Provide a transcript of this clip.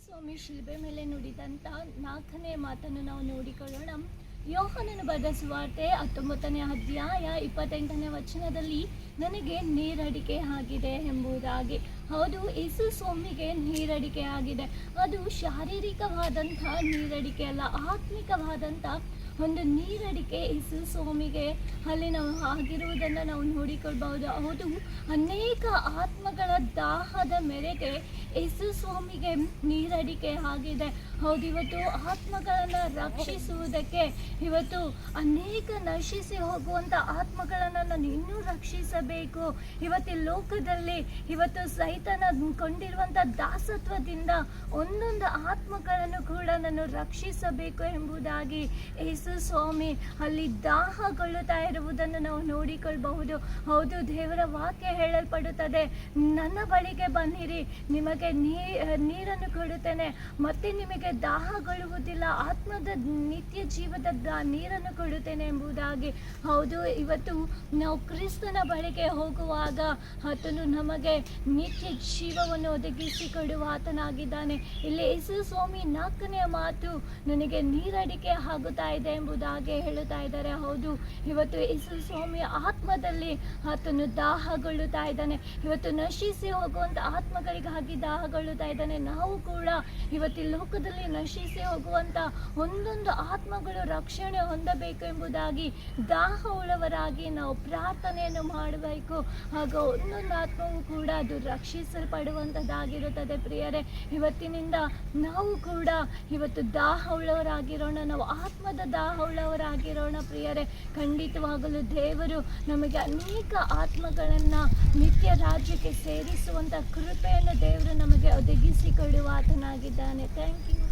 ಸ್ವಾಮಿ ಶಿಲ್ಬೆ ಮೇಲೆ ನುಡಿದಂಥ 4ನೇ ಮಾತನ್ನು ನಾವು ನೋಡಿಕೊಳ್ಳೋಣ. ಯೋಹಾನನು ಬರೆದ ಸುವಾರ್ತೆ 19ನೇ ಅಧ್ಯಾಯ 28ನೇ ವಚನದಲ್ಲಿ ನನಗೆ ನೀರಡಿಕೆ ಆಗಿದೆ ಎಂಬುದಾಗಿ. ಹೌದು, ಯೇಸು ಸ್ವಾಮಿಗೆ ನೀರಡಿಕೆ ಆಗಿದೆ. ಅದು ಶಾರೀರಿಕವಾದಂಥ ನೀರಡಿಕೆ ಅಲ್ಲ, ಆತ್ಮಿಕವಾದಂಥ ಒಂದು ನೀರಡಿಕೆ ಯೇಸು ಸ್ವಾಮಿಗೆ ಅಲ್ಲಿ ನಾವು ಆಗಿರುವುದನ್ನು ನಾವು ನೋಡಿಕೊಳ್ಬಹುದು. ಹೌದು, ಅನೇಕ ಆತ್ಮಗಳ ದಾಹದ ಮೇರೆಗೆ ಯೇಸು ಸ್ವಾಮಿಗೆ ನೀರಡಿಕೆ ಆಗಿದೆ. ಹೌದು, ಇವತ್ತು ಆತ್ಮಗಳನ್ನು ರಕ್ಷಿಸುವುದಕ್ಕೆ ಇವತ್ತು ಅನೇಕ ನಶಿಸಿ ಹೋಗುವಂಥ ಆತ್ಮಗಳನ್ನು ನಾನು ಇನ್ನೂ ರಕ್ಷಿಸಬೇಕು. ಇವತ್ತು ಲೋಕದಲ್ಲಿ ಇವತ್ತು ಸೈತನ ಕೊಂಡಿರುವಂಥ ದಾಸತ್ವದಿಂದ ಒಂದೊಂದು ಆತ್ಮಗಳನ್ನು ಕೂಡ ನಾನು ರಕ್ಷಿಸಬೇಕು ಎಂಬುದಾಗಿ ಯೇಸು ಸ್ವಾಮಿ ಅಲ್ಲಿ ದಾಹಗೊಳ್ಳುತ್ತಾ ಇರುವುದನ್ನು ನಾವು ನೋಡಿಕೊಳ್ಳಬಹುದು. ಹೌದು, ದೇವರ ವಾಕ್ಯ ಹೇಳಲ್ಪಡುತ್ತದೆ, ನನ್ನ ಬಳಿಗೆ ಬನ್ನಿರಿ, ನಿಮಗೆ ನೀರನ್ನು ಕೊಡುತ್ತೇನೆ, ಮತ್ತೆ ನಿಮಗೆ ದಾಹಗೊಳ್ಳುವುದಿಲ್ಲ, ಆತ್ಮದ ನಿತ್ಯ ಜೀವದ ನೀರನ್ನು ಕೊಡುತ್ತೇನೆ ಎಂಬುದಾಗಿ. ಹೌದು, ಇವತ್ತು ನಾವು ಕ್ರಿಸ್ತನ ಬಳಿಗೆ ಹೋಗುವಾಗ ಆತನು ನಮಗೆ ನಿತ್ಯ ಜೀವವನ್ನು ಒದಗಿಸಿ ಕೊಡುವ ಆತನಾಗಿದ್ದಾನೆ. ಇಲ್ಲಿ ಯೇಸು ಸ್ವಾಮಿ 4ನೇ ಮಾತು ನನಗೆ ನೀರಡಿಕೆ ಆಗುತ್ತಾ ಇದೆ ಎಂಬುದಾಗಿ ಹೇಳುತ್ತಾ ಇದ್ದಾರೆ. ಹೌದು, ಇವತ್ತು ಯೇಸು ಸ್ವಾಮಿ ಆತ್ಮದಲ್ಲಿ ಆತನು ದಾಹಗೊಳ್ಳುತ್ತಾ ಇದ್ದಾನೆ. ಇವತ್ತು ನಶಿಸಿ ಹೋಗುವಂಥ ಆತ್ಮಗಳಿಗಾಗಿ ದಾಹಗೊಳ್ಳುತ್ತಾ ಇದ್ದಾನೆ. ನಾವು ಕೂಡ ಇವತ್ತು ಲೋಕದಲ್ಲಿ ನಶಿಸಿ ಹೋಗುವಂಥ ಒಂದೊಂದು ಆತ್ಮಗಳು ರಕ್ಷಣೆ ಹೊಂದಬೇಕು ಎಂಬುದಾಗಿ ದಾಹ ಉಳ್ಳವರಾಗಿ ನಾವು ಪ್ರಾರ್ಥನೆಯನ್ನು ಮಾಡಬೇಕು. ಆಗ ಒಂದೊಂದು ಆತ್ಮವು ಕೂಡ ಅದು ರಕ್ಷಿಸಲ್ಪಡುವಂಥದ್ದಾಗಿರುತ್ತದೆ. ಪ್ರಿಯರೇ, ಇವತ್ತಿನಿಂದ ನಾವು ಕೂಡ ಇವತ್ತು ದಾಹ ಉಳ್ಳವರಾಗಿರೋಣ, ನಾವು ಆತ್ಮದ ದಾಹ ಉಳ್ಳವರಾಗಿರೋಣ. ಪ್ರಿಯರೇ, ಖಂಡಿತವಾಗಲು ದೇವರು ನಮಗೆ ಅನೇಕ ಆತ್ಮಗಳನ್ನು ನಿತ್ಯ ರಾಜ್ಯಕ್ಕೆ ಸೇರಿಸುವಂಥ ಕೃಪೆಯನ್ನು ದೇವರು ನಮಗೆ ಒದಗಿಸಿ ಕೊಡುವ ಆತನಾಗಿದ್ದಾನೆ. Thank you.